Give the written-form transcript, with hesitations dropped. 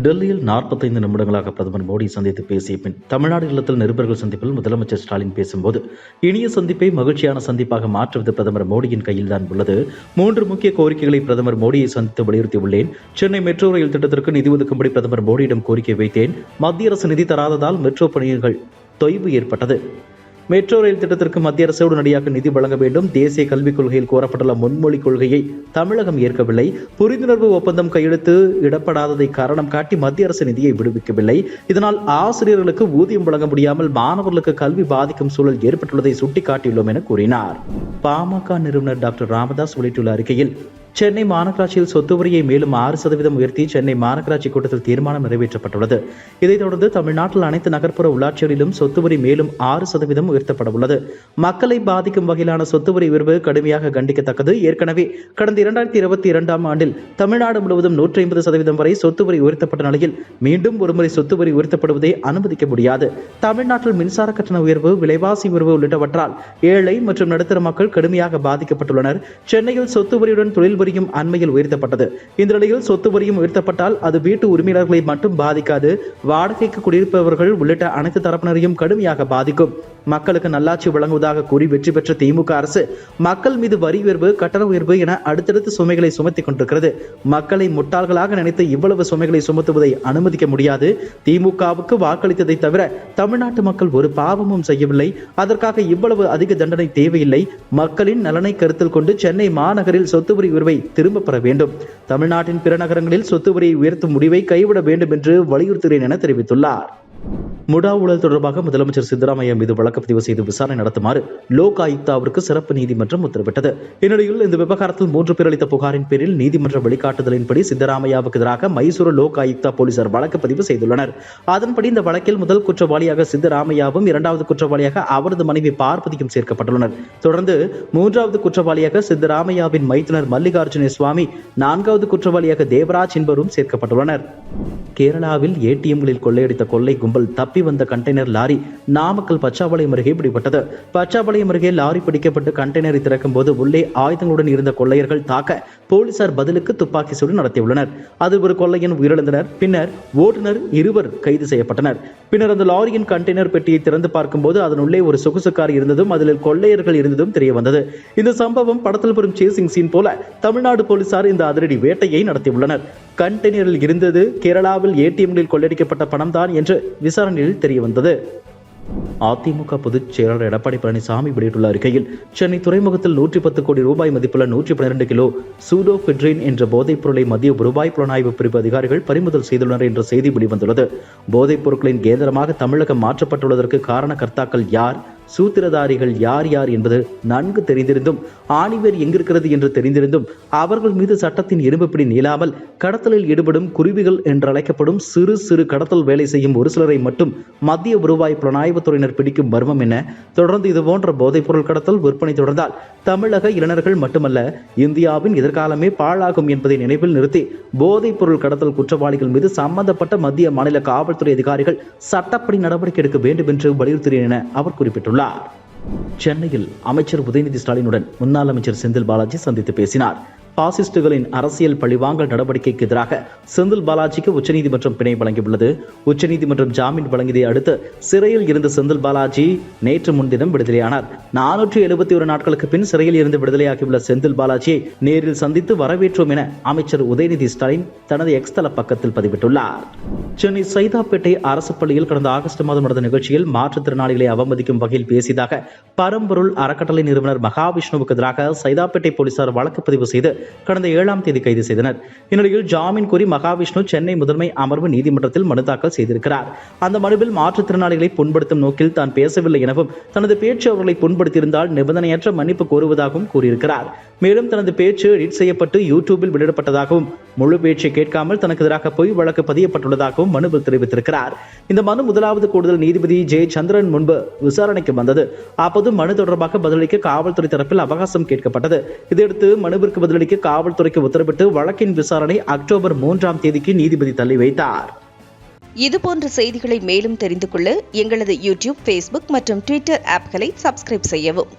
டெல்லியில் 45 நிமிடங்களாக பிரதமர் மோடி சந்தித்து பேசிய பின் தமிழ்நாடு இல்லத்தில் நிருபர்கள் சந்திப்பில் முதலமைச்சர் ஸ்டாலின் பேசும்போது இனிய சந்திப்பை மகிழ்ச்சியான சந்திப்பாக மாற்றுவது பிரதமர் மோடியின் கையில்தான் உள்ளது. 3 முக்கிய கோரிக்கைகளை பிரதமர் மோடியை சந்தித்து வலியுறுத்தியுள்ளேன். சென்னை மெட்ரோ ரயில் திட்டத்திற்கு நிதி ஒதுக்கும்படி பிரதமர் மோடியிடம் கோரிக்கை வைத்தேன். மத்திய அரசு நிதி தராததால் மெட்ரோ பணிகள் தொய்வு ஏற்பட்டது. மெட்ரோ ரயில் திட்டத்திற்கு மத்திய அரசு உடனடியாக நிதி வழங்க வேண்டும். தேசிய கல்விக் கொள்கையில் கோரப்பட்டுள்ள முன்மொழி கொள்கையை தமிழகம் ஏற்கவில்லை. புரிந்துணர்வு ஒப்பந்தம் கையெழுத்து இடப்படாததை காரணம் காட்டி மத்திய அரசு நிதியை விடுவிக்கவில்லை. இதனால் ஆசிரியர்களுக்கு ஊதியம் வழங்க முடியாமல் மாணவர்களுக்கு கல்வி பாதிக்கும் சூழல் ஏற்பட்டுள்ளதை சுட்டிக்காட்டியுள்ளோம் என கூறினார். பாமக நிறுவனர் டாக்டர் ராமதாஸ் வெளியிட்டுள்ள அறிக்கையில், சென்னை மாநகராட்சியில் சொத்து வரியை மேலும் 6% உயர்த்தி சென்னை மாநகராட்சி கூட்டத்தில் தீர்மானம் நிறைவேற்றப்பட்டுள்ளது. இதைத் தொடர்ந்து தமிழ்நாட்டில் அனைத்து நகர்ப்புற உள்ளாட்சிகளிலும் சொத்து வரி மேலும் 6% உயர்த்தப்பட உள்ளது. மக்களை பாதிக்கும் வகையிலான சொத்து வரி உயர்வு கடுமையாக கண்டிக்கத்தக்கது. ஏற்கனவே கடந்த 2022ஆம் ஆண்டில் தமிழ்நாடு முழுவதும் 150% வரை சொத்து வரி உயர்த்தப்பட்ட நிலையில் மீண்டும் ஒருமுறை சொத்து வரி உயர்த்தப்படுவதை அனுமதிக்க முடியாது. தமிழ்நாட்டில் மின்சார கட்டண உயர்வு, விலைவாசி உயர்வு உள்ளிட்டவற்றால் ஏழை மற்றும் நடுத்தர மக்கள் கடுமையாக பாதிக்கப்பட்டுள்ளனர். சென்னையில் சொத்து வரியுடன் தொழில் வரியும் அண்மையில் உயர்த்தப்பட்டது. இந்த நிலையில் சொத்து வரியும் உயர்த்தப்பட்டால் அது வீட்டு உரிமையாளர்களை மட்டும் பாதிக்காது, வாடகைக்கு குடியிருப்பவர்கள் உள்ளிட்ட அனைத்து தரப்பினரையும் கடுமையாக பாதிக்கும். மக்களுக்கு நல்லாட்சி வழங்குவதாக கூறி வெற்றி பெற்ற திமுக அரசு மக்கள் மீது வரி உயர்வு, கட்டண உயர்வு என அடுத்தடுத்து சுமைகளை சுமத்திக் கொண்டிருக்கிறது. மக்களை முட்டாள்களாக நினைத்து இவ்வளவு சுமைகளை சுமத்துவதை அனுமதிக்க முடியாது. திமுகவுக்கு வாக்களித்ததை தவிர தமிழ்நாட்டு மக்கள் ஒரு பாவமும் செய்யவில்லை. அதற்காக இவ்வளவு அதிக தண்டனை தேவையில்லை. மக்களின் நலனை கருத்தில் கொண்டு சென்னை மாநகரில் சொத்து வரி உயர்வை திரும்ப பெற வேண்டும். தமிழ்நாட்டின் பிற நகரங்களில் சொத்து வரியை உயர்த்தும் முடிவை கைவிட வேண்டும் என்று வலியுறுத்துகிறேன் என தெரிவித்துள்ளார். முடா ஊழல் தொடர்பாக முதலமைச்சர் சித்தராமையா மீது வழக்குப்பதிவு செய்து விசாரணை நடத்துமாறு லோக் ஆயுக்தாவிற்கு சிறப்பு நீதிமன்றம் உத்தரவிட்டது. இந்நிலையில் இந்த விவகாரத்தில் 3 பேர் அளித்த புகாரின் பேரில் நீதிமன்ற வழிகாட்டுதலின்படி சித்தராமையாவுக்கு எதிராக மைசூரு லோக் ஆயுக்தா போலீசார் வழக்குப்பதிவு செய்துள்ளனர். அதன்படி இந்த வழக்கில் முதல் குற்றவாளியாக சித்தராமையாவும், 2வது குற்றவாளியாக அவரது மனைவி பார்வதியும் சேர்க்கப்பட்டுள்ளனர். தொடர்ந்து 3வது குற்றவாளியாக சித்தராமையாவின் மைத்துனர் மல்லிகார்ஜுன சுவாமி, 4வது குற்றவாளியாக தேவராஜ் என்பவரும் சேர்க்கப்பட்டுள்ளனர். கேரளாவில் ஏடிஎம்களில் கொள்ளையடித்த கொள்ளை கும்பல் தப்பி வந்த கண்டெய்னர் லாரி நாமக்கல் பச்சாபாளையம் அருகே பிடிபட்டது. பச்சாபாளையம் அருகே லாரி பிடிக்கப்பட்டு கண்டெய்னரை திறக்கும் போது உள்ளே ஆயுதங்களுடன் இருந்த கொள்ளையர்கள் தாக்க போலீசார் பதிலுக்கு துப்பாக்கி சூடு நடத்தியுள்ளனர். அதில் ஒரு கொள்ளையன் உயிரிழந்தனர். பின்னர் ஓட்டுநர் 2 கைது செய்யப்பட்டனர். பின்னர் அந்த லாரியின் கண்டெய்னர் பெட்டியை திறந்து பார்க்கும்போது அதன் உள்ளே ஒரு சொகுசு கார் இருந்ததும் அதில் கொள்ளையர்கள் இருந்ததும் தெரிய வந்தது. இந்த சம்பவம் படத்தில் பெறும் சேசிங் சீன் போல தமிழ்நாடு போலீசார் இந்த அதிரடி வேட்டையை நடத்தியுள்ளனர். கண்டெய்னரில் இருந்தது கேரளாவில் ஏடிஎம்களில் கொள்ளையடிக்கப்பட்ட பணம் தான் என்று விசாரணையில் தெரிய வந்தது. அதிமுக பொதுச் செயலாளர் எடப்பாடி பழனிசாமி வெளியிட்டுள்ள அறிக்கையில், சென்னை துறைமுகத்தில் 110 கோடி ரூபாய் மதிப்புள்ள 112 கிலோ சூடோபெட்ரின் என்ற போதைப் பொருளை மத்திய வருவாய் புலனாய்வு பிரிவு அதிகாரிகள் பறிமுதல் செய்துள்ளனர் என்ற செய்தி வெளிவந்துள்ளது. போதைப் பொருட்களின் கேந்திரமாக தமிழகம் மாற்றப்பட்டுள்ளதற்கு காரணகர்த்தாக்கள் யார், சூத்திரதாரிகள் யார் யார் என்பது நன்கு தெரிந்திருந்தும், ஆணிவேர் எங்கிருக்கிறது என்று தெரிந்திருந்தும் அவர்கள் மீது சட்டத்தின் இரும்புப்பிடி நீளாமல் கடத்தலில் ஈடுபடும் குருவிகள் என்றழைக்கப்படும் சிறு சிறு கடத்தல் வேலை செய்யும் ஒரு சிலரை மட்டும் மத்திய வருவாய் புலனாய்வுத்துறையினர் பிடிக்கும் மர்மம் என்ன? தொடர்ந்து இதுபோன்ற போதைப் பொருள் கடத்தல் விற்பனை தொடர்ந்தால் தமிழக இளைஞர்கள் மட்டுமல்ல, இந்தியாவின் எதிர்காலமே பாழாகும் என்பதை நினைவில் நிறுத்தி போதைப் பொருள் கடத்தல் குற்றவாளிகள் மீது சம்பந்தப்பட்ட மத்திய மாநில காவல்துறை அதிகாரிகள் சட்டப்படி நடவடிக்கை எடுக்க வேண்டும் என்று வலியுறுத்துகிறேன் என அவர் குறிப்பிட்டுள்ளார். சென்னையில் அமைச்சர் உதயநிதி ஸ்டாலினுடன் முன்னாள் அமைச்சர் செந்தில் பாலாஜி சந்தித்து பேசினார். பாசிஸ்டுகளின் அரசியல் பழிவாங்கல் நடவடிக்கைக்கு எதிராக செந்தில் பாலாஜிக்கு உச்சநீதிமன்றம் பிணை வழங்கியுள்ளது. உச்சநீதிமன்றம் ஜாமீன் வழங்கியதை அடுத்து சிறையில் இருந்த செந்தில் பாலாஜி நேற்று முன்தினம் விடுதலையானார். 471 நாட்களுக்கு பின் சிறையில் இருந்து விடுதலையாகியுள்ள செந்தில் பாலாஜியை நேரில் சந்தித்து வரவேற்றோம் என அமைச்சர் உதயநிதி ஸ்டாலின் தனது எக்ஸ் தள பக்கத்தில் பதிவிட்டுள்ளார். சென்னை சைதாப்பேட்டை அரசு பள்ளியில் கடந்த ஆகஸ்ட் மாதம் நடந்த நிகழ்ச்சியில் மாற்றுத்திறனாளிகளை அவமதிக்கும் வகையில் பேசியதாக பரம்பொருள் அறக்கட்டளை நிறுவனர் மகாவிஷ்ணுவுக்கு எதிராக சைதாப்பேட்டை போலீசார் வழக்கு பதிவு செய்து கடந்த 7ஆம் தேதி கைது செய்தனர். இந்நிலையில் ஜாமீன் கோரி மகாவிஷ்ணு சென்னை முதன்மை அமர்வு நீதிமன்றத்தில் மனு தாக்கல் செய்திருக்கிறார். அந்த மனுவில் மாற்றுத்திறனாளிகளை புண்படுத்தும் நோக்கில் தான் பேசவில்லை எனவும், தனது பேச்சு அவர்களை புண்படுத்தியிருந்தால் நிபந்தனையற்ற மன்னிப்பு கோருவதாகவும் கூறியிருக்கிறார். மேலும் தனது பேச்சு எடிட் செய்யப்பட்டு யூடியூபில் வெளியிடப்பட்டதாகவும், முழு பேச்சை கேட்காமல் தனக்கு எதிராக பொய் வழக்கு பதியப்பட்டுள்ளதாகவும் மனுவில் தெரிவித்திருக்கிறார். இந்த மனு 1வது கூடுதல் நீதிபதி ஜெயச்சந்திரன் முன்பு விசாரணைக்கு வந்தது. அப்போது மனு தொடர்பாக பதிலளிக்க காவல்துறை தரப்பில் அவகாசம் கேட்கப்பட்டது. இதையடுத்து மனுவிற்கு பதிலளிக்க காவல்துறைக்கு உத்தரவிட்டு வழக்கின் விசாரணை அக்டோபர் 3ஆம் தேதிக்கு நீதிபதி தள்ளி வைத்தார். இதுபோன்ற செய்திகளை மேலும் தெரிந்து கொள்ள எங்களது யூடியூப், ஃபேஸ்புக் மற்றும் ட்விட்டர் ஆப்களை சப்ஸ்கிரைப் செய்யவும்.